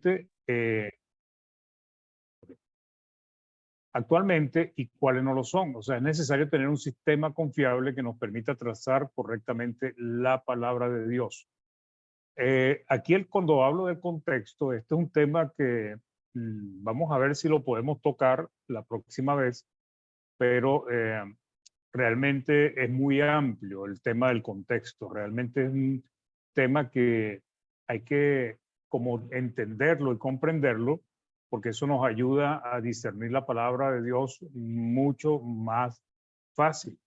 existe actualmente y cuáles no lo son. O sea, es necesario tener un sistema confiable que nos permita trazar correctamente la palabra de Dios. Cuando hablo de contexto, este es un tema que vamos a ver si lo podemos tocar la próxima vez, pero realmente es muy amplio el tema del contexto. Realmente es un tema que hay que como entenderlo y comprenderlo, porque eso nos ayuda a discernir la palabra de Dios mucho más fácil.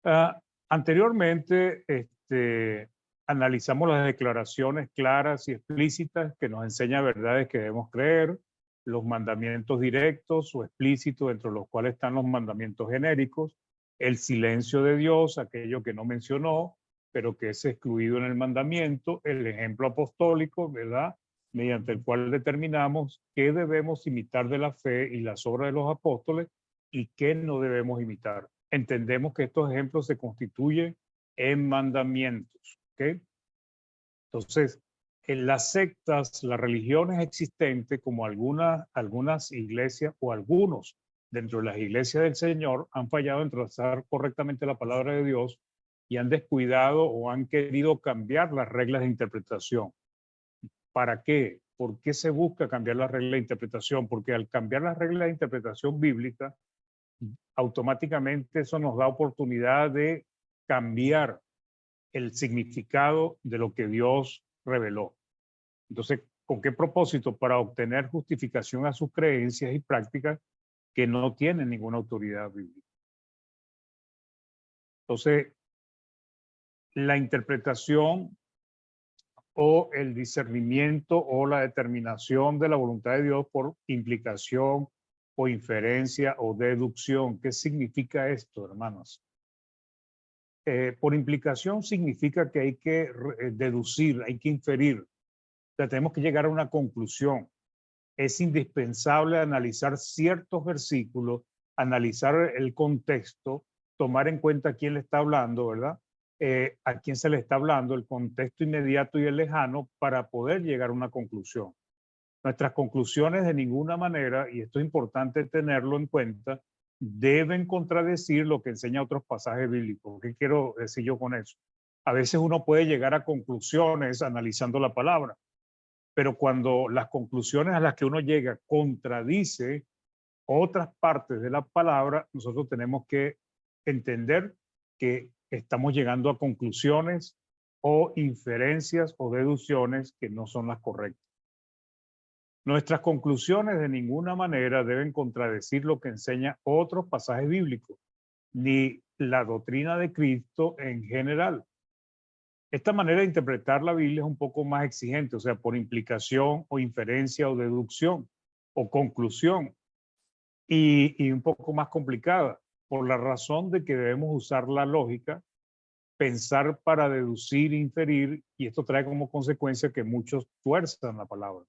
Ah, Anteriormente, analizamos las declaraciones claras y explícitas que nos enseñan verdades que debemos creer, los mandamientos directos o explícitos, entre los cuales están los mandamientos genéricos, el silencio de Dios, aquello que no mencionó, pero que es excluido en el mandamiento, el ejemplo apostólico, ¿verdad? Mediante el cual determinamos qué debemos imitar de la fe y las obras de los apóstoles y qué no debemos imitar. Entendemos que estos ejemplos se constituyen en mandamientos. ¿Ok? Entonces, en las sectas, las religiones existentes, como algunas iglesias o algunos dentro de las iglesias del Señor, han fallado en trazar correctamente la palabra de Dios y han descuidado o han querido cambiar las reglas de interpretación. ¿Para qué? ¿Por qué se busca cambiar las reglas de interpretación? Porque al cambiar las reglas de interpretación bíblica, automáticamente eso nos da oportunidad de cambiar el significado de lo que Dios reveló. Entonces, ¿con qué propósito? Para obtener justificación a sus creencias y prácticas que no tienen ninguna autoridad bíblica. Entonces, la interpretación o el discernimiento o la determinación de la voluntad de Dios por implicación o inferencia o deducción. ¿Qué significa esto, hermanos? Por implicación significa que hay que deducir, hay que inferir. O sea, tenemos que llegar a una conclusión. Es indispensable analizar ciertos versículos, analizar el contexto, tomar en cuenta a quién le está hablando, ¿verdad? A quién se le está hablando, el contexto inmediato y el lejano, para poder llegar a una conclusión. Nuestras conclusiones de ninguna manera, y esto es importante tenerlo en cuenta, deben contradecir lo que enseña otros pasajes bíblicos. ¿Qué quiero decir yo con eso? A veces uno puede llegar a conclusiones analizando la palabra, pero cuando las conclusiones a las que uno llega contradice otras partes de la palabra, nosotros tenemos que entender que estamos llegando a conclusiones o inferencias o deducciones que no son las correctas. Nuestras conclusiones de ninguna manera deben contradecir lo que enseña otros pasajes bíblicos, ni la doctrina de Cristo en general. Esta manera de interpretar la Biblia es un poco más exigente, o sea, por implicación o inferencia o deducción o conclusión, y un poco más complicada, por la razón de que debemos usar la lógica, pensar para deducir, inferir, y esto trae como consecuencia que muchos tuerzan la palabra.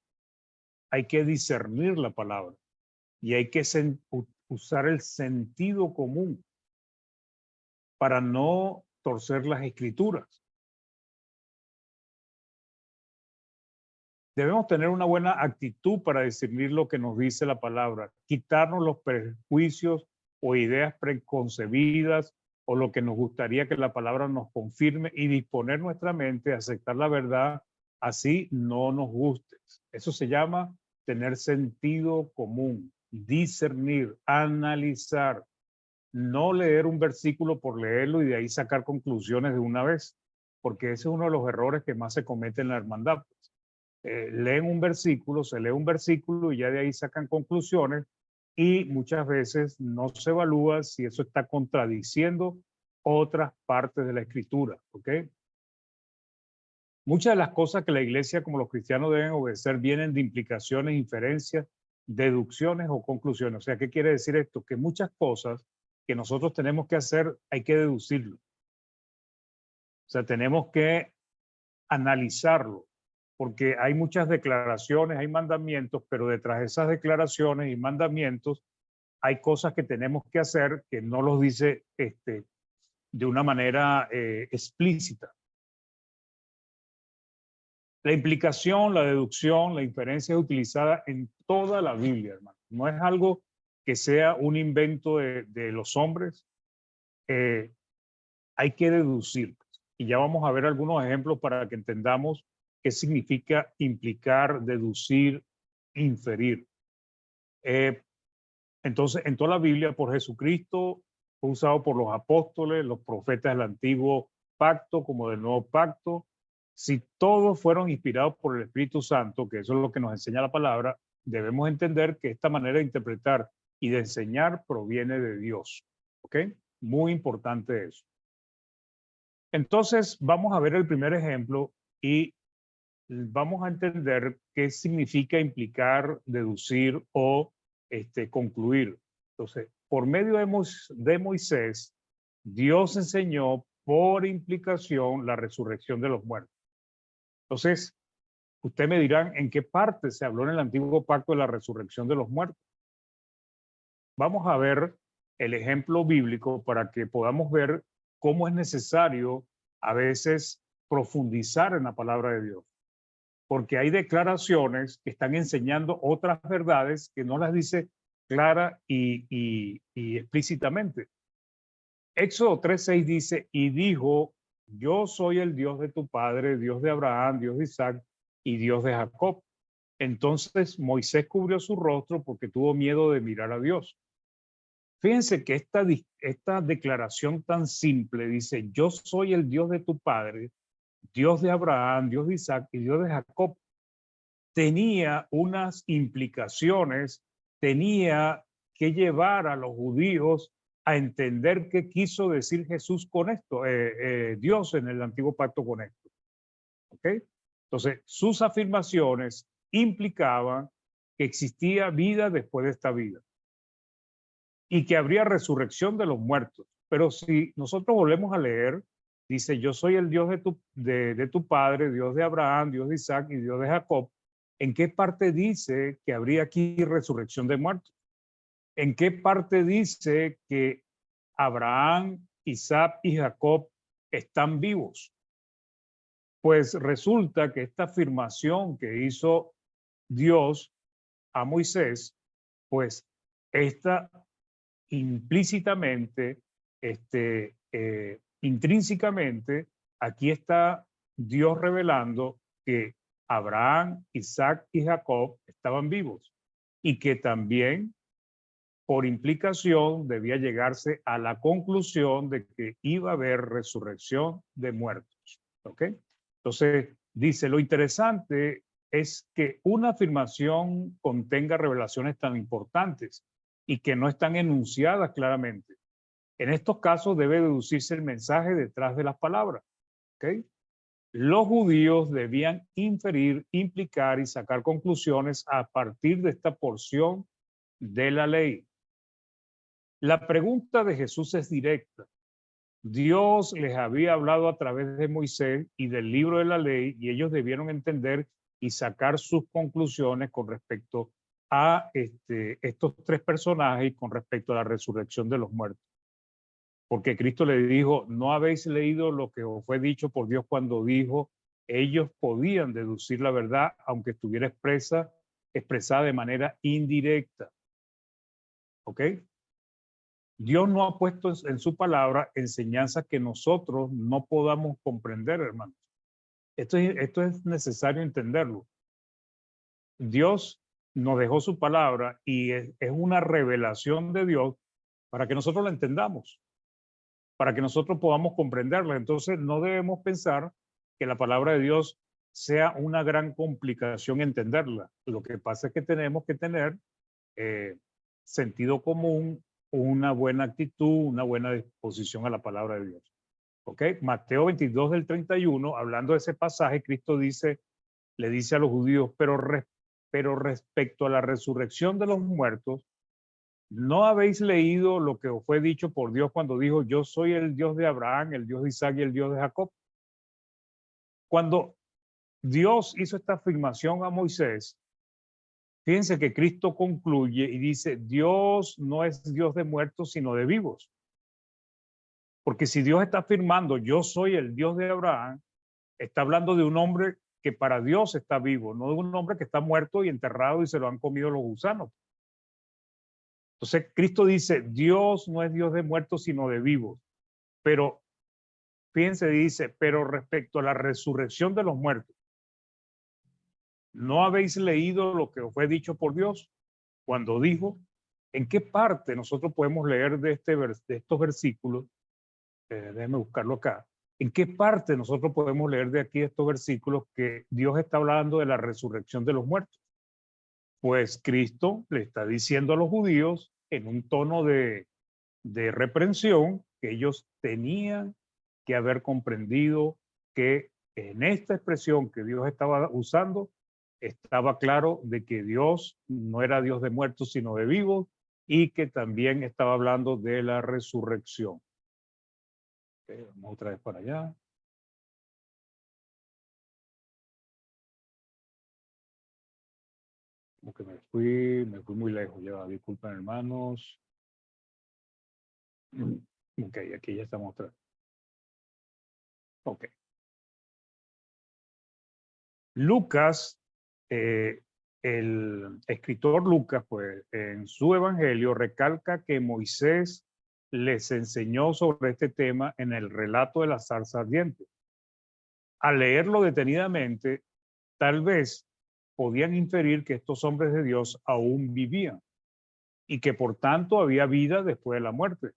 Hay que discernir la palabra y hay que usar el sentido común para no torcer las escrituras. Debemos tener una buena actitud para discernir lo que nos dice la palabra, quitarnos los prejuicios o ideas preconcebidas o lo que nos gustaría que la palabra nos confirme y disponer nuestra mente a aceptar la verdad, así no nos guste. Eso se llama tener sentido común, discernir, analizar, no leer un versículo por leerlo y de ahí sacar conclusiones de una vez, porque ese es uno de los errores que más se comete en la hermandad. Leen un versículo, se lee un versículo y ya de ahí sacan conclusiones y muchas veces no se evalúa si eso está contradiciendo otras partes de la escritura, ¿ok? Muchas de las cosas que la iglesia como los cristianos deben obedecer vienen de implicaciones, inferencias, deducciones o conclusiones. O sea, ¿qué quiere decir esto? Que muchas cosas que nosotros tenemos que hacer hay que deducirlo. O sea, tenemos que analizarlo, porque hay muchas declaraciones, hay mandamientos, pero detrás de esas declaraciones y mandamientos hay cosas que tenemos que hacer que no los dice de una manera explícita. La implicación, la deducción, la inferencia es utilizada en toda la Biblia, hermano. No es algo que sea un invento de los hombres. Hay que deducir. Y ya vamos a ver algunos ejemplos para que entendamos qué significa implicar, deducir, inferir. Entonces, en toda la Biblia, por Jesucristo, fue usado por los apóstoles, los profetas del antiguo pacto como del nuevo pacto. Si todos fueron inspirados por el Espíritu Santo, que eso es lo que nos enseña la palabra, debemos entender que esta manera de interpretar y de enseñar proviene de Dios. ¿Ok? Muy importante eso. Entonces, vamos a ver el primer ejemplo y vamos a entender qué significa implicar, deducir o concluir. Entonces, por medio de Moisés, Dios enseñó por implicación la resurrección de los muertos. Entonces, ustedes me dirán en qué parte se habló en el antiguo pacto de la resurrección de los muertos. Vamos a ver el ejemplo bíblico para que podamos ver cómo es necesario a veces profundizar en la palabra de Dios. Porque hay declaraciones que están enseñando otras verdades que no las dice clara y explícitamente. Éxodo 3:6 dice, y dijo, yo soy el Dios de tu padre, Dios de Abraham, Dios de Isaac y Dios de Jacob. Entonces Moisés cubrió su rostro porque tuvo miedo de mirar a Dios. Fíjense que esta declaración tan simple dice, yo soy el Dios de tu padre, Dios de Abraham, Dios de Isaac y Dios de Jacob. Tenía unas implicaciones, tenía que llevar a los judíos a entender qué quiso decir Jesús con esto, Dios en el antiguo pacto con esto. ¿Ok? Entonces, sus afirmaciones implicaban que existía vida después de esta vida y que habría resurrección de los muertos. Pero si nosotros volvemos a leer, dice, yo soy el Dios de tu padre, Dios de Abraham, Dios de Isaac y Dios de Jacob. ¿En qué parte dice que habría aquí resurrección de muertos? ¿En qué parte dice que Abraham, Isaac y Jacob están vivos? Pues resulta que esta afirmación que hizo Dios a Moisés, pues esta implícitamente, intrínsecamente, aquí está Dios revelando que Abraham, Isaac y Jacob estaban vivos y que también por implicación debía llegarse a la conclusión de que iba a haber resurrección de muertos. ¿Ok? Entonces, dice, lo interesante es que una afirmación contenga revelaciones tan importantes y que no están enunciadas claramente. En estos casos debe deducirse el mensaje detrás de las palabras. ¿Ok? Los judíos debían inferir, implicar y sacar conclusiones a partir de esta porción de la ley. La pregunta de Jesús es directa. Dios les había hablado a través de Moisés y del libro de la ley y ellos debieron entender y sacar sus conclusiones con respecto a estos tres personajes y con respecto a la resurrección de los muertos. Porque Cristo le dijo, ¿no habéis leído lo que os fue dicho por Dios cuando dijo, ellos podían deducir la verdad aunque estuviera expresada de manera indirecta? ¿Ok? Dios no ha puesto en su palabra enseñanzas que nosotros no podamos comprender, hermanos. Esto es necesario entenderlo. Dios nos dejó su palabra y es una revelación de Dios para que nosotros la entendamos, para que nosotros podamos comprenderla. Entonces no debemos pensar que la palabra de Dios sea una gran complicación entenderla. Lo que pasa es que tenemos que tener sentido común, una buena actitud, una buena disposición a la palabra de Dios. ¿Ok? Mateo 22 del 31, hablando de ese pasaje, Cristo le dice a los judíos, pero respecto a la resurrección de los muertos, ¿no habéis leído lo que os fue dicho por Dios cuando dijo, yo soy el Dios de Abraham, el Dios de Isaac y el Dios de Jacob? Cuando Dios hizo esta afirmación a Moisés, fíjense que Cristo concluye y dice, Dios no es Dios de muertos, sino de vivos. Porque si Dios está afirmando, yo soy el Dios de Abraham, está hablando de un hombre que para Dios está vivo, no de un hombre que está muerto y enterrado y se lo han comido los gusanos. Entonces Cristo dice, Dios no es Dios de muertos, sino de vivos. Pero, fíjense, dice, pero respecto a la resurrección de los muertos, ¿no habéis leído lo que os fue dicho por Dios cuando dijo? ¿En qué parte nosotros podemos leer de estos versículos? Déjenme buscarlo acá. ¿En qué parte nosotros podemos leer de aquí estos versículos que Dios está hablando de la resurrección de los muertos? Pues Cristo le está diciendo a los judíos en un tono de reprensión que ellos tenían que haber comprendido que en esta expresión que Dios estaba usando, estaba claro de que Dios no era Dios de muertos, sino de vivos, y que también estaba hablando de la resurrección. Vamos otra vez para allá. Como que me fui muy lejos ya, disculpen hermanos. Ok, aquí ya estamos otra vez. Ok. Lucas, el escritor Lucas, pues en su evangelio recalca que Moisés les enseñó sobre este tema en el relato de la zarza ardiente. Al leerlo detenidamente, tal vez podían inferir que estos hombres de Dios aún vivían y que por tanto había vida después de la muerte.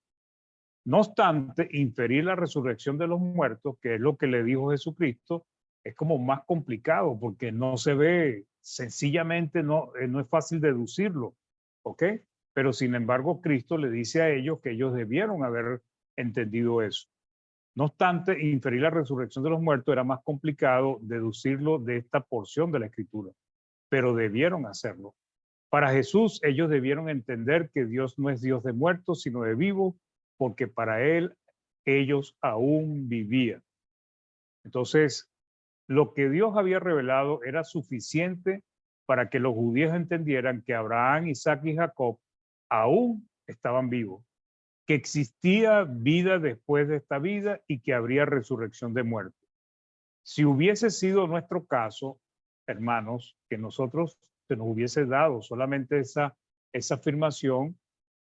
No obstante, inferir la resurrección de los muertos, que es lo que le dijo Jesucristo, es como más complicado porque no se ve, sencillamente no es fácil deducirlo, ¿ok? Pero sin embargo, Cristo le dice a ellos que ellos debieron haber entendido eso. No obstante, inferir la resurrección de los muertos era más complicado deducirlo de esta porción de la Escritura, pero debieron hacerlo. Para Jesús, ellos debieron entender que Dios no es Dios de muertos, sino de vivos, porque para él ellos aún vivían. Entonces, lo que Dios había revelado era suficiente para que los judíos entendieran que Abraham, Isaac y Jacob aún estaban vivos, que existía vida después de esta vida y que habría resurrección de muertos. Si hubiese sido nuestro caso, hermanos, que nosotros se nos hubiese dado solamente esa afirmación,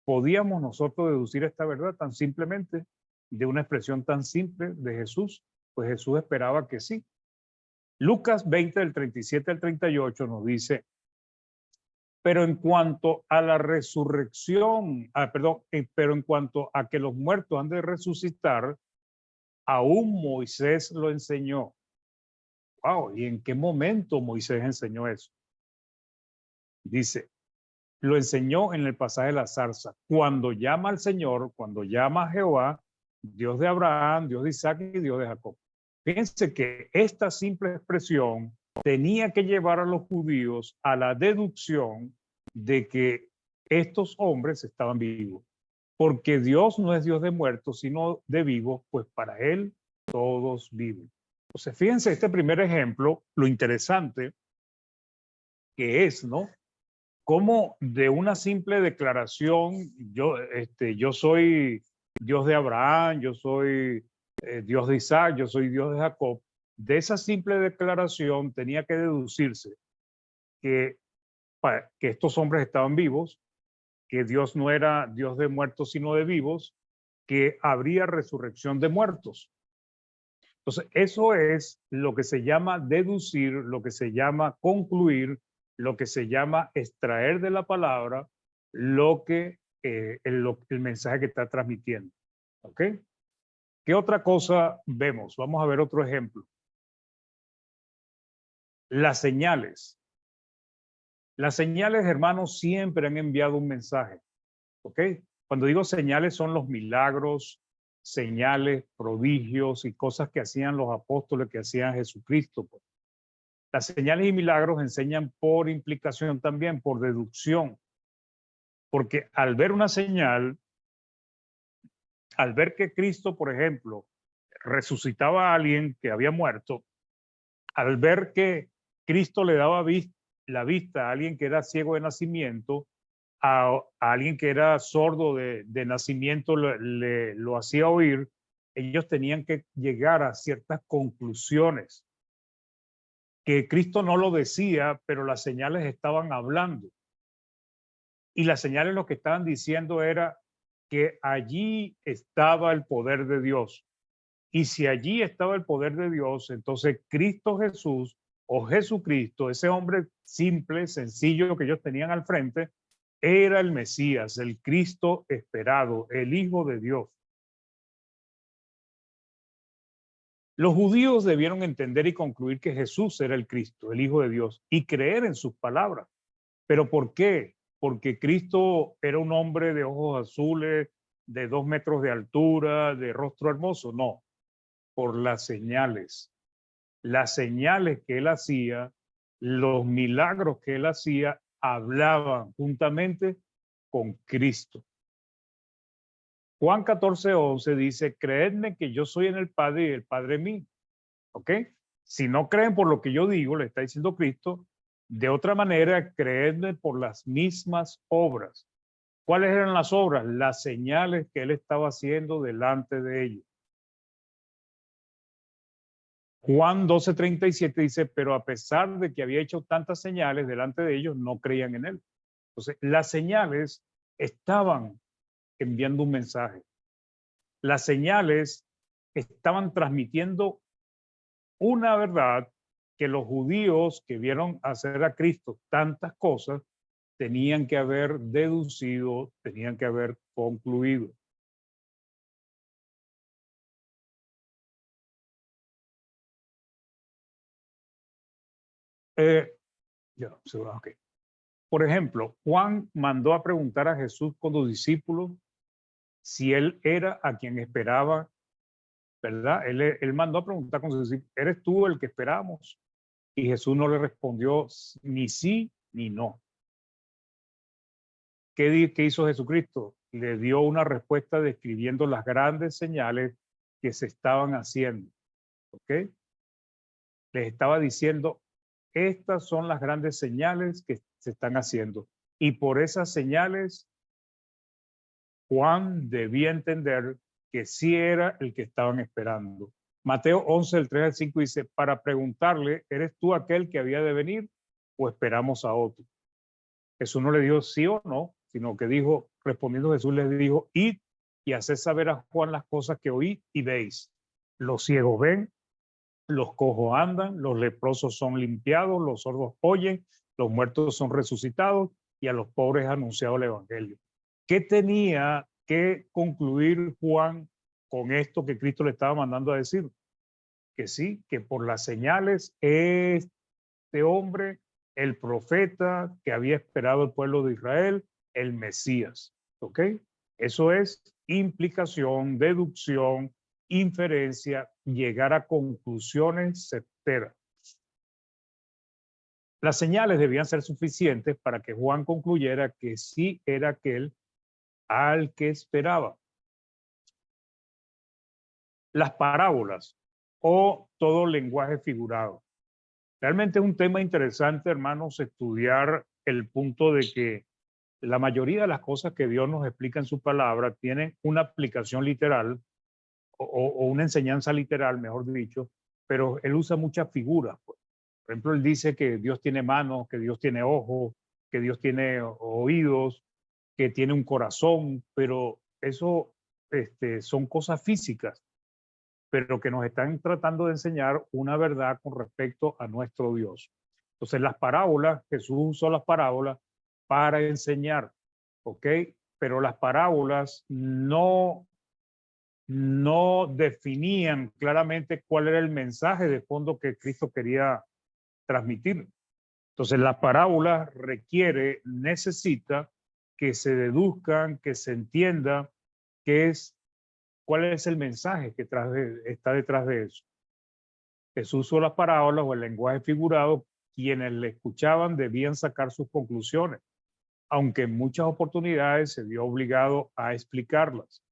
podíamos nosotros deducir esta verdad tan simplemente de una expresión tan simple de Jesús, pues Jesús esperaba que sí. Lucas 20 del 37 al 38 nos dice, pero en cuanto a la resurrección, pero en cuanto a que los muertos han de resucitar, aún Moisés lo enseñó. Wow, ¿y en qué momento Moisés enseñó eso? Dice, lo enseñó en el pasaje de la zarza. Cuando llama al Señor, cuando llama a Jehová, Dios de Abraham, Dios de Isaac y Dios de Jacob. Fíjense que esta simple expresión tenía que llevar a los judíos a la deducción de que estos hombres estaban vivos. Porque Dios no es Dios de muertos, sino de vivos, pues para Él todos viven. Entonces, fíjense este primer ejemplo, lo interesante que es, ¿no? Cómo de una simple declaración, yo soy Dios de Abraham, yo soy Dios de Isaac, yo soy Dios de Jacob, de esa simple declaración tenía que deducirse que, que estos hombres estaban vivos, que Dios no era Dios de muertos, sino de vivos, que habría resurrección de muertos. Entonces, eso es lo que se llama deducir, lo que se llama concluir, lo que se llama extraer de la palabra lo que el mensaje que está transmitiendo. ¿Ok? ¿Qué otra cosa vemos? Vamos a ver otro ejemplo. Las señales. Las señales, hermanos, siempre han enviado un mensaje. ¿Ok? Cuando digo señales son los milagros, señales, prodigios y cosas que hacían los apóstoles, que hacían Jesucristo. Pues. Las señales y milagros enseñan por implicación también, por deducción. Porque al ver una señal, al ver que Cristo, por ejemplo, resucitaba a alguien que había muerto, al ver que Cristo le daba la vista a alguien que era ciego de nacimiento, a alguien que era sordo de nacimiento lo hacía oír, ellos tenían que llegar a ciertas conclusiones que Cristo no lo decía, pero las señales estaban hablando. Y las señales lo que estaban diciendo era que allí estaba el poder de Dios. Y si allí estaba el poder de Dios, entonces Cristo Jesús o Jesucristo, ese hombre simple, sencillo que ellos tenían al frente, era el Mesías, el Cristo esperado, el Hijo de Dios. Los judíos debieron entender y concluir que Jesús era el Cristo, el Hijo de Dios, y creer en sus palabras. ¿Pero por qué? Porque Cristo era un hombre de ojos azules, de 2 metros de altura, de rostro hermoso. No, por las señales. Las señales que él hacía, los milagros que él hacía, hablaban juntamente con Cristo. Juan 14:11 dice, creedme que yo soy en el Padre y el Padre en mí. ¿Ok? Si no creen por lo que yo digo, le está diciendo Cristo, de otra manera, creedme por las mismas obras. ¿Cuáles eran las obras? Las señales que él estaba haciendo delante de ellos. Juan 12:37 dice, pero a pesar de que había hecho tantas señales delante de ellos, no creían en él. Entonces, las señales estaban enviando un mensaje. Las señales estaban transmitiendo una verdad que los judíos que vieron hacer a Cristo tantas cosas tenían que haber deducido, tenían que haber concluido. Eh, ya, okay. Por ejemplo, Juan mandó a preguntar a Jesús con los discípulos si él era a quien esperaba, ¿verdad? Él mandó a preguntar con sus discípulos, ¿eres tú el que esperamos? Y Jesús no le respondió ni sí ni no. ¿Qué hizo Jesucristo? Le dio una respuesta describiendo las grandes señales que se estaban haciendo. ¿Ok? Les estaba diciendo, estas son las grandes señales que se están haciendo. Y por esas señales, Juan debía entender que sí era el que estaban esperando. Mateo 11, del 3 al 5 dice, para preguntarle, ¿eres tú aquel que había de venir o esperamos a otro? Jesús no le dijo sí o no, sino que dijo, respondiendo Jesús les dijo, id y haced saber a Juan las cosas que oí y veis. Los ciegos ven, los cojos andan, los leprosos son limpiados, los sordos oyen, los muertos son resucitados y a los pobres anunciado el evangelio. ¿Qué tenía que concluir Juan con esto que Cristo le estaba mandando a decir? Que sí, que por las señales este hombre, el profeta que había esperado el pueblo de Israel, el Mesías. ¿Ok? Eso es implicación, deducción, inferencia, llegar a conclusiones certeras. Las señales debían ser suficientes para que Juan concluyera que sí era aquel al que esperaba. Las parábolas o todo lenguaje figurado. Realmente es un tema interesante, hermanos, estudiar el punto de que la mayoría de las cosas que Dios nos explica en su palabra tienen una aplicación literal o una enseñanza literal, mejor dicho, pero él usa muchas figuras. Pues. Por ejemplo, él dice que Dios tiene manos, que Dios tiene ojos, que Dios tiene oídos, que tiene un corazón, pero eso son cosas físicas, pero que nos están tratando de enseñar una verdad con respecto a nuestro Dios. Entonces, las parábolas, Jesús usó las parábolas para enseñar, ¿ok? Pero las parábolas no definían claramente cuál era el mensaje de fondo que Cristo quería transmitir. Entonces, la parábola necesita que se deduzcan, que se entienda cuál es el mensaje que está detrás de eso. Jesús usó las parábolas o el lenguaje figurado, quienes le escuchaban debían sacar sus conclusiones, aunque en muchas oportunidades se vio obligado a explicarlas.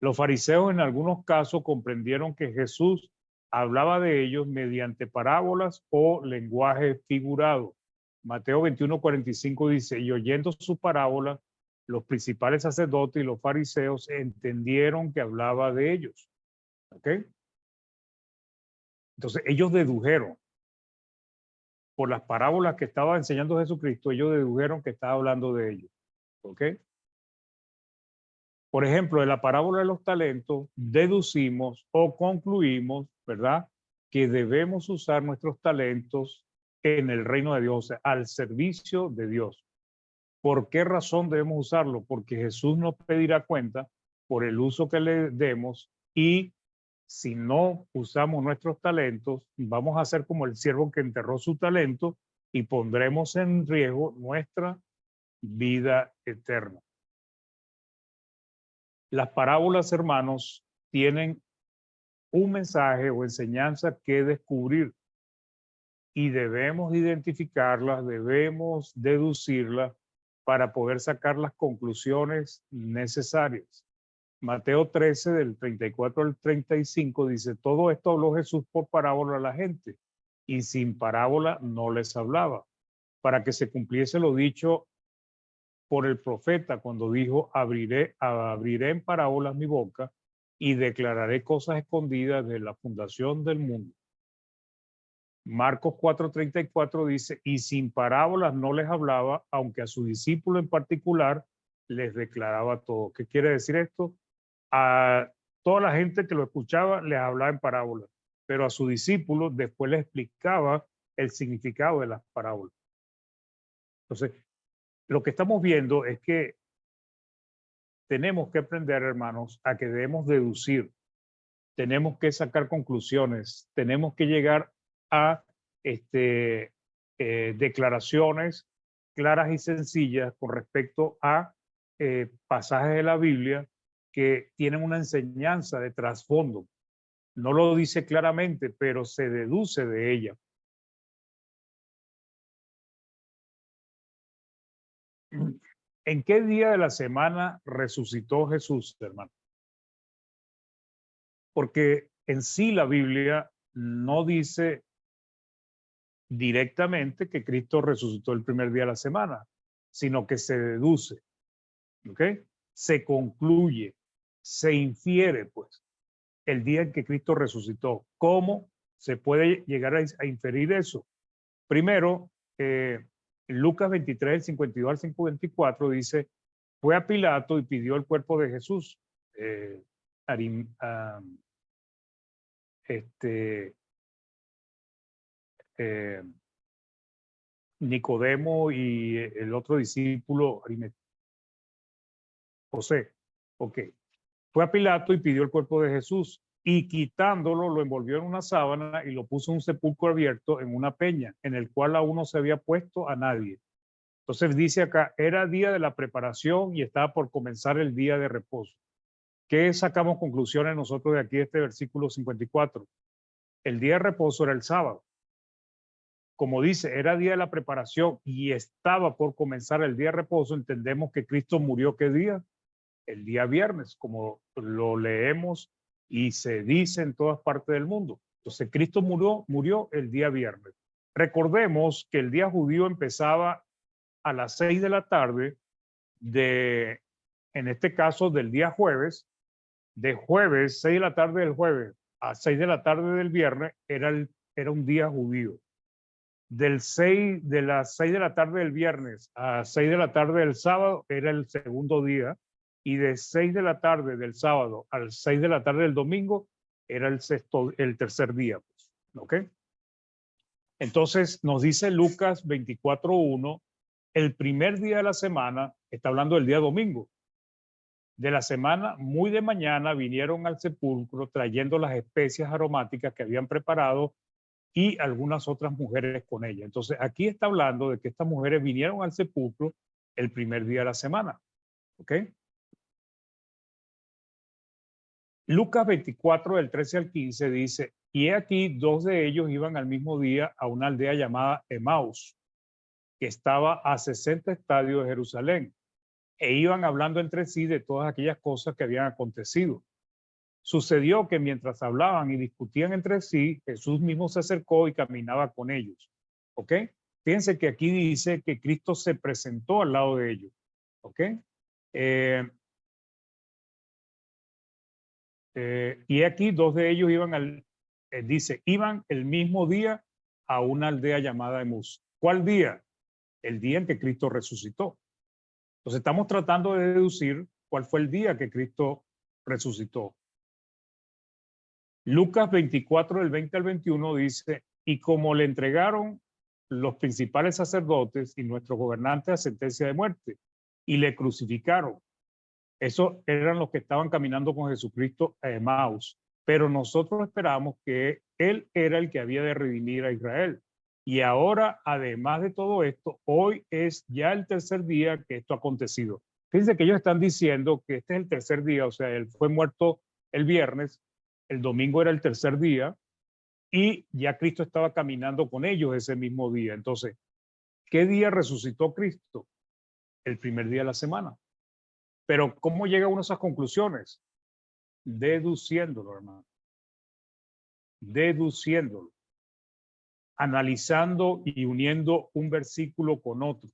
Los fariseos en algunos casos comprendieron que Jesús hablaba de ellos mediante parábolas o lenguaje figurado. Mateo 21:45 dice, y oyendo sus parábolas, los principales sacerdotes y los fariseos entendieron que hablaba de ellos. ¿Ok? Entonces ellos dedujeron. por las parábolas que estaba enseñando Jesucristo, ellos dedujeron que estaba hablando de ellos. ¿Ok? Por ejemplo, de la parábola de los talentos, deducimos o concluimos, ¿verdad?, que debemos usar nuestros talentos en el reino de Dios, o sea, al servicio de Dios. ¿Por qué razón debemos usarlo? Porque Jesús nos pedirá cuenta por el uso que le demos, y si no usamos nuestros talentos, vamos a ser como el siervo que enterró su talento y pondremos en riesgo nuestra vida eterna. Las parábolas, hermanos, tienen un mensaje o enseñanza que descubrir y debemos identificarlas, debemos deducirlas para poder sacar las conclusiones necesarias. Mateo 13, del 34 al 35, dice: todo esto habló Jesús por parábola a la gente, y sin parábola no les hablaba, para que se cumpliese lo dicho por el profeta cuando dijo: abriré en parábolas mi boca y declararé cosas escondidas de la fundación del mundo. Marcos 4:34 dice: y sin parábolas no les hablaba, aunque a su discípulo en particular les declaraba todo. ¿Qué quiere decir esto? A toda la gente que lo escuchaba les hablaba en parábolas, pero a su discípulo después les explicaba el significado de las parábolas. Entonces, lo que estamos viendo es que tenemos que aprender, hermanos, a que debemos deducir, tenemos que sacar conclusiones, tenemos que llegar a declaraciones claras y sencillas con respecto a pasajes de la Biblia que tienen una enseñanza de trasfondo. No lo dice claramente, pero se deduce de ella. ¿En qué día de la semana resucitó Jesús, hermano? Porque en sí la Biblia no dice directamente que Cristo resucitó el primer día de la semana, sino que se deduce, ¿ok? Se concluye, se infiere, pues, el día en que Cristo resucitó. ¿Cómo se puede llegar a inferir eso? Primero, Lucas 23, 52 al 54 dice: fue a Pilato y pidió el cuerpo de Jesús. Eh, Nicodemo y el otro discípulo, José. Ok. Fue a Pilato y pidió el cuerpo de Jesús, y quitándolo lo envolvió en una sábana y lo puso en un sepulcro abierto en una peña, en el cual aún no se había puesto a nadie. Entonces dice acá: era día de la preparación y estaba por comenzar el día de reposo. ¿Qué sacamos conclusiones nosotros de aquí, de este versículo 54? El día de reposo era el sábado. Como dice, era día de la preparación y estaba por comenzar el día de reposo. Entendemos que Cristo murió, ¿qué día? El día viernes, como lo leemos y se dice en todas partes del mundo. Entonces, Cristo murió el día viernes. Recordemos que el día judío empezaba a las 6 de la tarde en este caso, del día jueves. De jueves, 6 de la tarde del jueves a 6 de la tarde del viernes, era un día judío. De las 6 de la tarde del viernes a 6 de la tarde del sábado era el segundo día, y de 6 de la tarde del sábado al 6 de la tarde del domingo era el tercer día. Pues, ¿ok? Entonces nos dice Lucas 24:1, el primer día de la semana, está hablando del día domingo, de la semana, muy de mañana vinieron al sepulcro trayendo las especias aromáticas que habían preparado, y algunas otras mujeres con ella. Entonces, aquí está hablando de que estas mujeres vinieron al sepulcro el primer día de la semana. ¿Ok? Lucas 24, del 13 al 15 dice: y he aquí, dos de ellos iban al mismo día a una aldea llamada Emaús, que estaba a 60 estadios de Jerusalén, e iban hablando entre sí de todas aquellas cosas que habían acontecido. Sucedió que mientras hablaban y discutían entre sí, Jesús mismo se acercó y caminaba con ellos. ¿Ok? Fíjense que aquí dice que Cristo se presentó al lado de ellos. ¿Ok? Y aquí dos de ellos iban iban el mismo día a una aldea llamada Emús. ¿Cuál día? El día en que Cristo resucitó. Entonces estamos tratando de deducir cuál fue el día que Cristo resucitó. Lucas 24, del 20 al 21 dice, y como le entregaron los principales sacerdotes y nuestros gobernantes a sentencia de muerte, y le crucificaron. Esos eran los que estaban caminando con Jesucristo a Emaús. Pero nosotros esperamos que Él era el que había de redimir a Israel. Y ahora, además de todo esto, hoy es ya el tercer día que esto ha acontecido. Fíjense que ellos están diciendo que este es el tercer día, o sea, Él fue muerto el viernes, el domingo era el tercer día, y ya Cristo estaba caminando con ellos ese mismo día. Entonces, ¿qué día resucitó Cristo? El primer día de la semana. Pero ¿cómo llega uno a esas conclusiones? Deduciéndolo, hermano. Deduciéndolo. Analizando y uniendo un versículo con otro.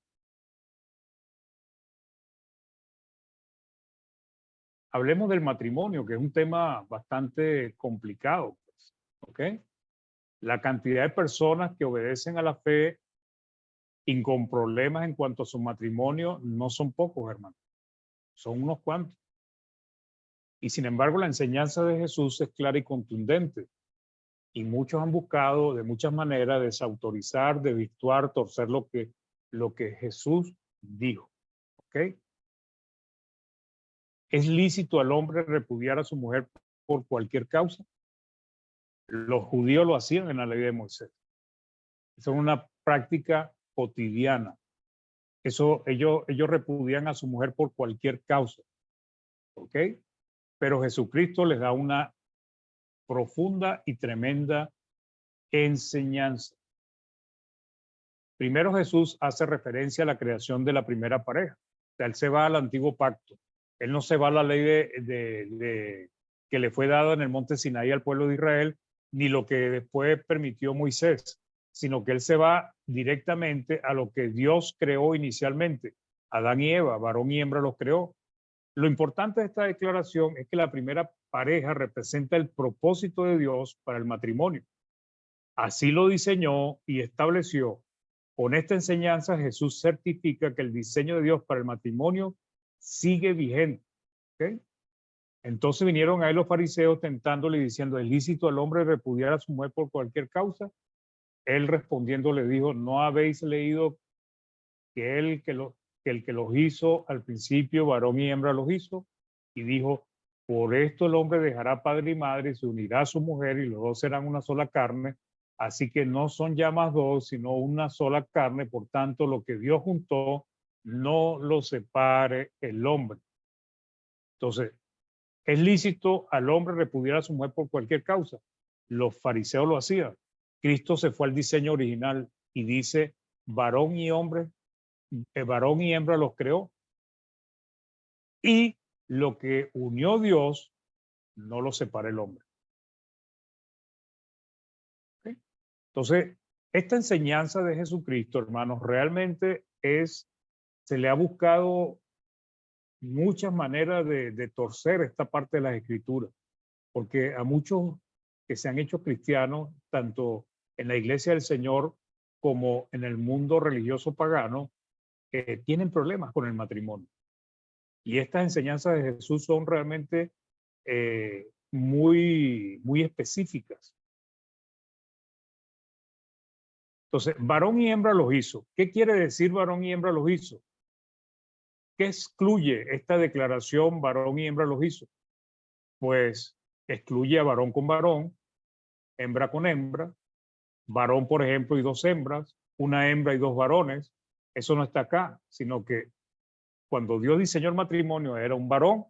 Hablemos del matrimonio, que es un tema bastante complicado, pues, ¿ok? La cantidad de personas que obedecen a la fe y con problemas en cuanto a su matrimonio no son pocos, hermano. Son unos cuantos. Y sin embargo, la enseñanza de Jesús es clara y contundente. Y muchos han buscado de muchas maneras desautorizar, desvirtuar, torcer lo que Jesús dijo. ¿Ok? ¿Es lícito al hombre repudiar a su mujer por cualquier causa? Los judíos lo hacían en la ley de Moisés. Esa es una práctica cotidiana. Ellos repudian a su mujer por cualquier causa. ¿Ok? Pero Jesucristo les da una profunda y tremenda enseñanza. Primero Jesús hace referencia a la creación de la primera pareja. O sea, él se va al antiguo pacto. Él no se va a la ley que le fue dada en el monte Sinaí al pueblo de Israel, ni lo que después permitió Moisés, sino que él se va directamente a lo que Dios creó inicialmente. Adán y Eva, varón y hembra los creó. Lo importante de esta declaración es que la primera pareja representa el propósito de Dios para el matrimonio. Así lo diseñó y estableció. Con esta enseñanza, Jesús certifica que el diseño de Dios para el matrimonio sigue vigente. ¿Okay? Entonces vinieron a él los fariseos tentándole y diciendo, ¿es lícito al hombre repudiar a su mujer por cualquier causa? Él respondiendo le dijo, ¿no habéis leído que el que los hizo al principio, varón y hembra los hizo? Y dijo, por esto el hombre dejará padre y madre y se unirá a su mujer y los dos serán una sola carne. Así que no son ya más dos, sino una sola carne. Por tanto, lo que Dios juntó, no lo separe el hombre. Entonces, ¿es lícito al hombre repudiar a su mujer por cualquier causa? Los fariseos lo hacían. Cristo se fue al diseño original y dice, varón y hombre, varón y hembra los creó. Y lo que unió Dios, no lo separa el hombre. ¿Okay? Entonces, esta enseñanza de Jesucristo, hermanos, realmente se le ha buscado muchas maneras de torcer esta parte de las escrituras, porque a muchos que se han hecho cristianos, tanto en la iglesia del Señor como en el mundo religioso pagano, tienen problemas con el matrimonio. Y estas enseñanzas de Jesús son realmente muy, muy específicas. Entonces, varón y hembra los hizo. ¿Qué quiere decir varón y hembra los hizo? ¿Qué excluye esta declaración varón y hembra los hizo? Pues excluye a varón con varón, hembra con hembra, varón, por ejemplo, y dos hembras, una hembra y dos varones. Eso no está acá, sino que cuando Dios diseñó el matrimonio era un varón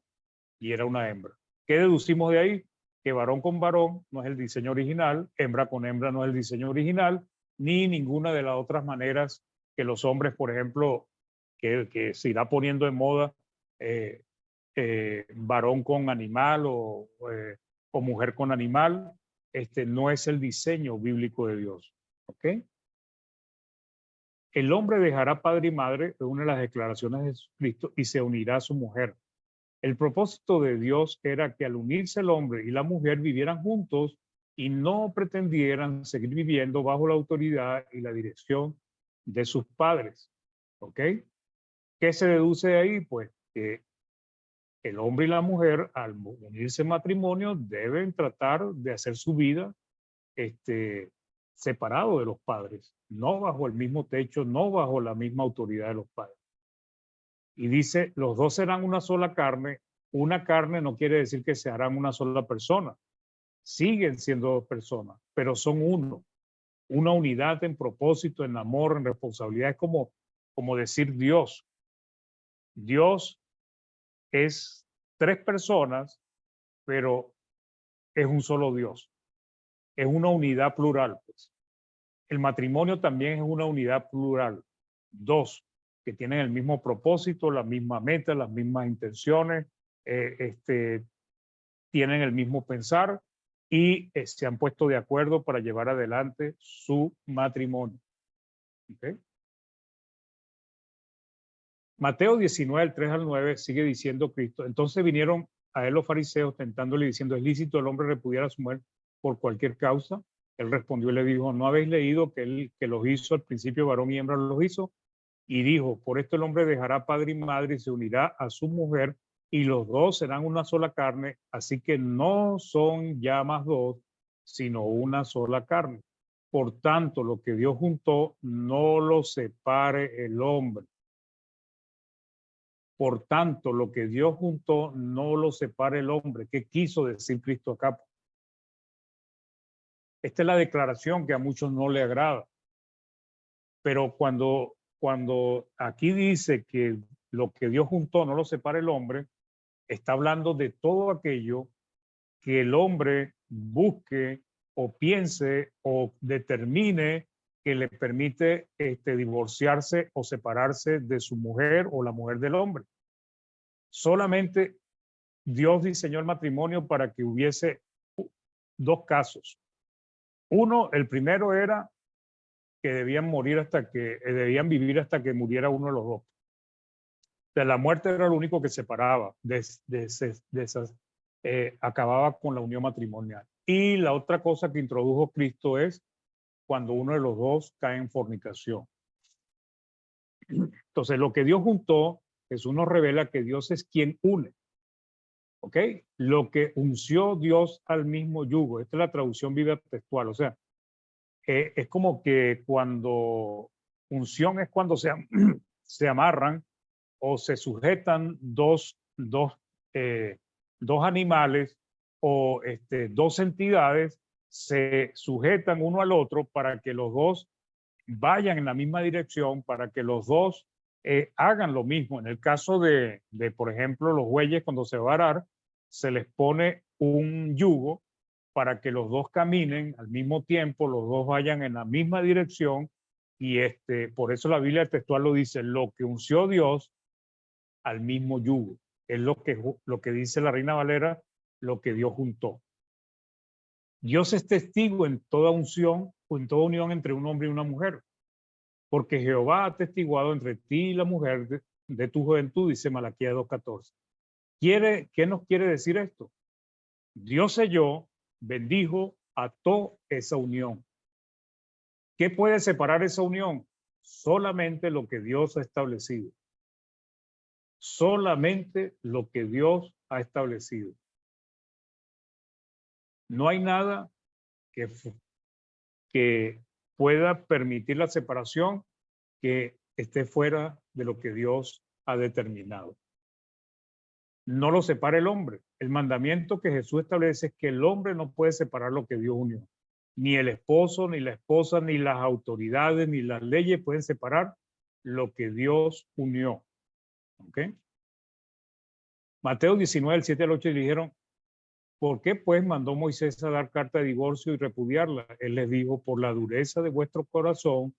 y era una hembra. ¿Qué deducimos de ahí? Que varón con varón no es el diseño original, hembra con hembra no es el diseño original, ni ninguna de las otras maneras que los hombres, por ejemplo, que se irá poniendo de moda, varón con animal o mujer con animal, no es el diseño bíblico de Dios. ¿Ok? El hombre dejará padre y madre, es una de las declaraciones de Jesucristo, y se unirá a su mujer. El propósito de Dios era que al unirse el hombre y la mujer vivieran juntos y no pretendieran seguir viviendo bajo la autoridad y la dirección de sus padres. ¿Ok? ¿Qué se deduce de ahí? Pues que el hombre y la mujer, al unirse en matrimonio, deben tratar de hacer su vida separado de los padres, no bajo el mismo techo, no bajo la misma autoridad de los padres. Y dice, los dos serán una sola carne. Una carne no quiere decir que se harán una sola persona. Siguen siendo dos personas, pero son uno. Una unidad en propósito, en amor, en responsabilidad. Es como decir Dios. Dios es tres personas, pero es un solo Dios. Es una unidad plural, pues. El matrimonio también es una unidad plural. Dos que tienen el mismo propósito, la misma meta, las mismas intenciones, tienen el mismo pensar y se han puesto de acuerdo para llevar adelante su matrimonio. ¿Okay? Mateo 19, el 3 al 9, sigue diciendo Cristo. Entonces vinieron a él los fariseos tentándole diciendo, ¿es lícito el hombre repudiar a su mujer por cualquier causa? Él respondió y le dijo, ¿no habéis leído que él que los hizo al principio varón y hembra los hizo? Y dijo, por esto el hombre dejará padre y madre y se unirá a su mujer y los dos serán una sola carne, así que no son ya más dos, sino una sola carne. Por tanto, lo que Dios juntó, no lo separe el hombre. Por tanto, lo que Dios juntó, no lo separe el hombre. ¿Qué quiso decir Cristo acá? Esta es la declaración que a muchos no le agrada. Pero cuando aquí dice que lo que Dios juntó no lo separa el hombre, está hablando de todo aquello que el hombre busque o piense o determine que le permite divorciarse o separarse de su mujer o la mujer del hombre. Solamente Dios diseñó el matrimonio para que hubiese dos casos. Uno, el primero era que debían morir debían vivir hasta que muriera uno de los dos. De la muerte era lo único que separaba, acababa con la unión matrimonial. Y la otra cosa que introdujo Cristo es cuando uno de los dos cae en fornicación. Entonces, lo que Dios juntó, Jesús nos revela que Dios es quien une. ¿Ok? Lo que unció Dios al mismo yugo. Esta es la traducción viva textual. O sea, es como que cuando unción es cuando se amarran o se sujetan dos animales o dos entidades, se sujetan uno al otro para que los dos vayan en la misma dirección, para que los dos hagan lo mismo. En el caso por ejemplo, los bueyes, cuando se va a arar, se les pone un yugo para que los dos caminen al mismo tiempo, los dos vayan en la misma dirección. Y por eso la Biblia textual lo dice, lo que unció Dios al mismo yugo. Es lo que dice la Reina Valera, lo que Dios juntó. Dios es testigo en toda unción o en toda unión entre un hombre y una mujer, porque Jehová ha testiguado entre ti y la mujer de tu juventud, dice Malaquías 2:14. ¿Qué nos quiere decir esto? Dios selló, bendijo, ató esa unión. ¿Qué puede separar esa unión? Solamente lo que Dios ha establecido. Solamente lo que Dios ha establecido. No hay nada que pueda permitir la separación que esté fuera de lo que Dios ha determinado. No lo separa el hombre. El mandamiento que Jesús establece es que el hombre no puede separar lo que Dios unió. Ni el esposo, ni la esposa, ni las autoridades, ni las leyes pueden separar lo que Dios unió. ¿Ok? Mateo 19, el 7 al 8 dijeron, ¿por qué pues mandó Moisés a dar carta de divorcio y repudiarla? Él les dijo, por la dureza de vuestro corazón,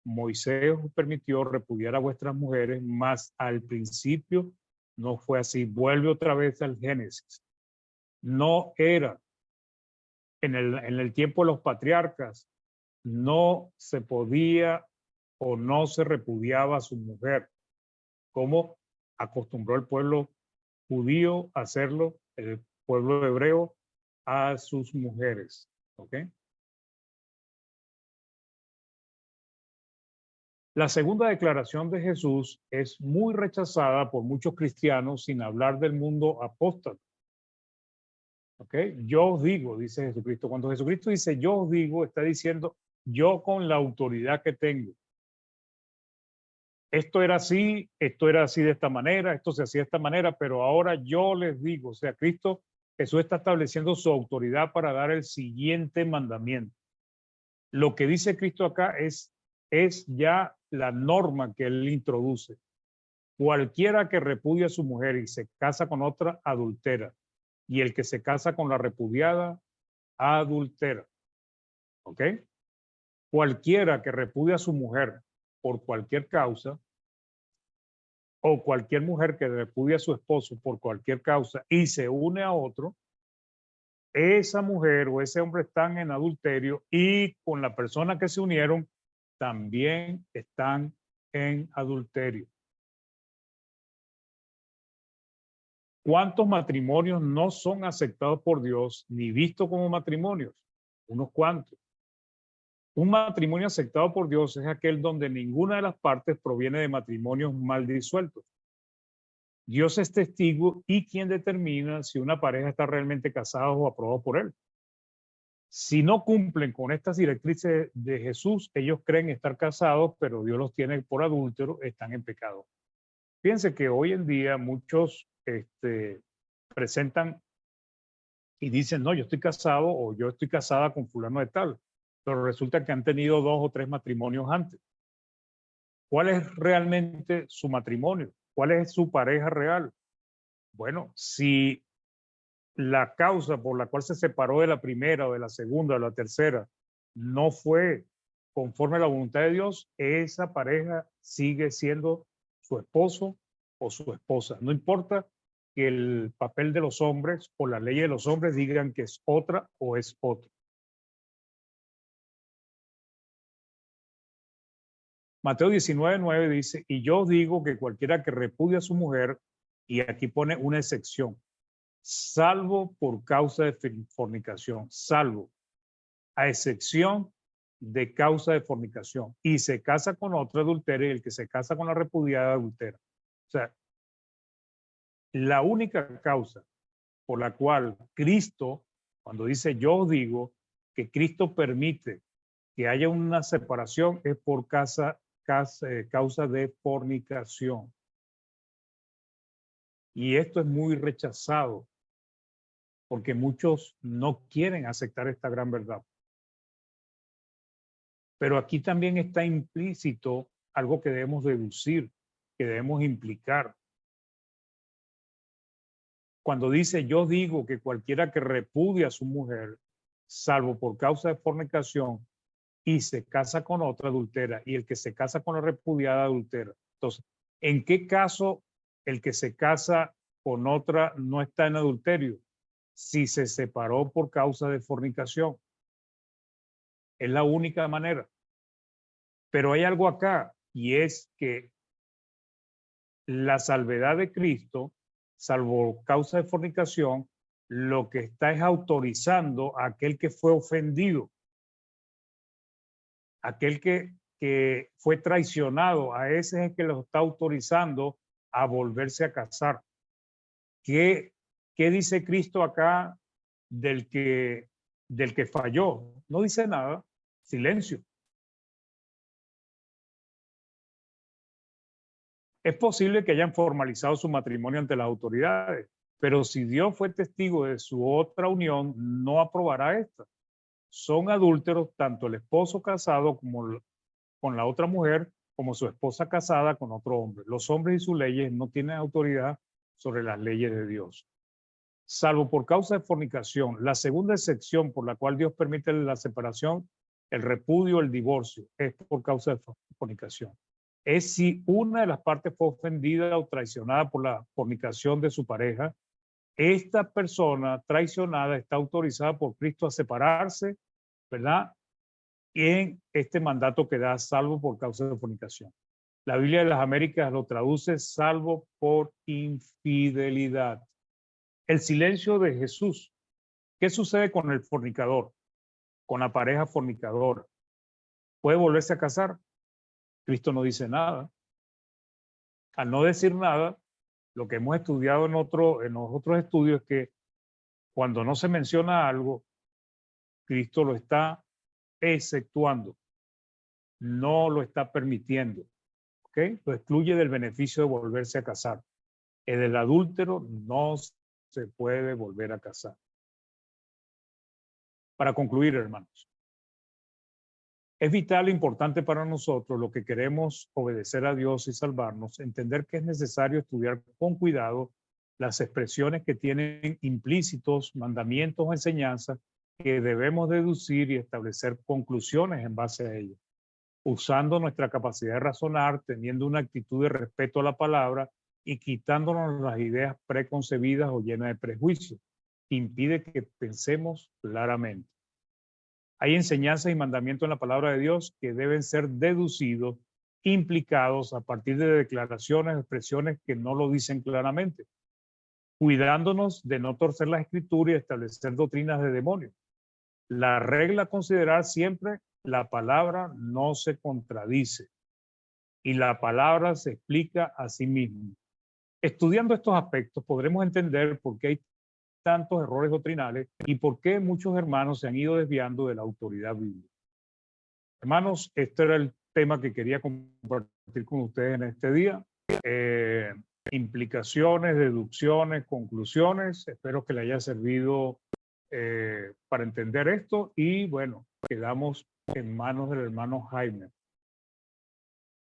Moisés os permitió repudiar a vuestras mujeres, mas al principio no fue así. Vuelve otra vez al Génesis. No era en el tiempo de los patriarcas, no se podía o no se repudiaba a su mujer, como acostumbró el pueblo judío a hacerlo, el pueblo hebreo, a sus mujeres. ¿Ok? La segunda declaración de Jesús es muy rechazada por muchos cristianos sin hablar del mundo apóstata. ¿Ok? Yo os digo, dice Jesucristo. Cuando Jesucristo dice yo os digo, está diciendo yo con la autoridad que tengo. Esto era así de esta manera, esto se hacía de esta manera, pero ahora yo les digo, o sea, Jesús está estableciendo su autoridad para dar el siguiente mandamiento. Lo que dice Cristo acá es ya la norma que él introduce. Cualquiera que repudia a su mujer y se casa con otra, adultera. Y el que se casa con la repudiada, adultera. ¿Ok? Cualquiera que repudia a su mujer por cualquier causa, o cualquier mujer que repudia a su esposo por cualquier causa y se une a otro, esa mujer o ese hombre están en adulterio y con la persona que se unieron también están en adulterio. ¿Cuántos matrimonios no son aceptados por Dios ni vistos como matrimonios? Unos cuantos. Un matrimonio aceptado por Dios es aquel donde ninguna de las partes proviene de matrimonios mal disueltos. Dios es testigo y quien determina si una pareja está realmente casada o aprobada por él. Si no cumplen con estas directrices de Jesús, ellos creen estar casados, pero Dios los tiene por adúlteros, están en pecado. Fíjense que hoy en día muchos presentan y dicen, no, yo estoy casado o yo estoy casada con fulano de tal, pero resulta que han tenido 2 o 3 matrimonios antes. ¿Cuál es realmente su matrimonio? ¿Cuál es su pareja real? Bueno, si la causa por la cual se separó de la primera o de la segunda o de la tercera no fue conforme a la voluntad de Dios, esa pareja sigue siendo su esposo o su esposa. No importa que el papel de los hombres o la ley de los hombres digan que es otra o es otro. Mateo 19:9 dice, y yo digo que cualquiera que repudia a su mujer, y aquí pone una excepción, salvo por causa de fornicación, salvo, a excepción de causa de fornicación, y se casa con otro adulterio, y el que se casa con la repudiada adultera. O sea, la única causa por la cual Cristo, cuando dice yo digo que Cristo permite que haya una separación, es por causa de fornicación. Y esto es muy rechazado porque muchos no quieren aceptar esta gran verdad. Pero aquí también está implícito algo que debemos deducir, que debemos implicar. Cuando dice yo digo que cualquiera que repudia a su mujer, salvo por causa de fornicación, y se casa con otra adultera, y el que se casa con la repudiada adultera. Entonces, ¿en qué caso el que se casa con otra no está en adulterio? Si se separó por causa de fornicación. Es la única manera. Pero hay algo acá, y es que la salvedad de Cristo, salvo causa de fornicación, lo que está es autorizando a aquel que fue ofendido, aquel que fue traicionado, a ese es el que lo está autorizando a volverse a casar. ¿Qué dice Cristo acá del que falló? No dice nada, silencio. Es posible que hayan formalizado su matrimonio ante las autoridades, pero si Dios fue testigo de su otra unión, no aprobará esta. Son adúlteros tanto el esposo casado como con la otra mujer, como su esposa casada con otro hombre. Los hombres y sus leyes no tienen autoridad sobre las leyes de Dios. Salvo por causa de fornicación, la segunda excepción por la cual Dios permite la separación, el repudio, el divorcio, es por causa de fornicación. Es si una de las partes fue ofendida o traicionada por la fornicación de su pareja, esta persona traicionada está autorizada por Cristo a separarse, ¿verdad? En este mandato que da salvo por causa de fornicación. La Biblia de las Américas lo traduce salvo por infidelidad. El silencio de Jesús. ¿Qué sucede con el fornicador? con la pareja fornicadora, ¿puede volverse a casar? Cristo no dice nada. Al no decir nada, lo que hemos estudiado en los otros estudios es que cuando no se menciona algo, Cristo lo está exceptuando, no lo está permitiendo, ¿ok? Lo excluye del beneficio de volverse a casar. El adúltero no se puede volver a casar. Para concluir, hermanos, es vital e importante para nosotros, lo que queremos obedecer a Dios y salvarnos, entender que es necesario estudiar con cuidado las expresiones que tienen implícitos mandamientos o enseñanzas que debemos deducir y establecer conclusiones en base a ellos, usando nuestra capacidad de razonar, teniendo una actitud de respeto a la palabra y quitándonos las ideas preconcebidas o llenas de prejuicios, que impide que pensemos claramente. Hay enseñanzas y mandamientos en la palabra de Dios que deben ser deducidos, implicados a partir de declaraciones, expresiones que no lo dicen claramente, cuidándonos de no torcer la escritura y establecer doctrinas de demonios. La regla a considerar siempre: la palabra no se contradice y la palabra se explica a sí misma. Estudiando estos aspectos podremos entender por qué hay tantos errores doctrinales y por qué muchos hermanos se han ido desviando de la autoridad bíblica. Hermanos, este era el tema que quería compartir con ustedes en este día. Implicaciones, deducciones, conclusiones. Espero que le haya servido para entender esto y bueno, quedamos en manos del hermano Jaime.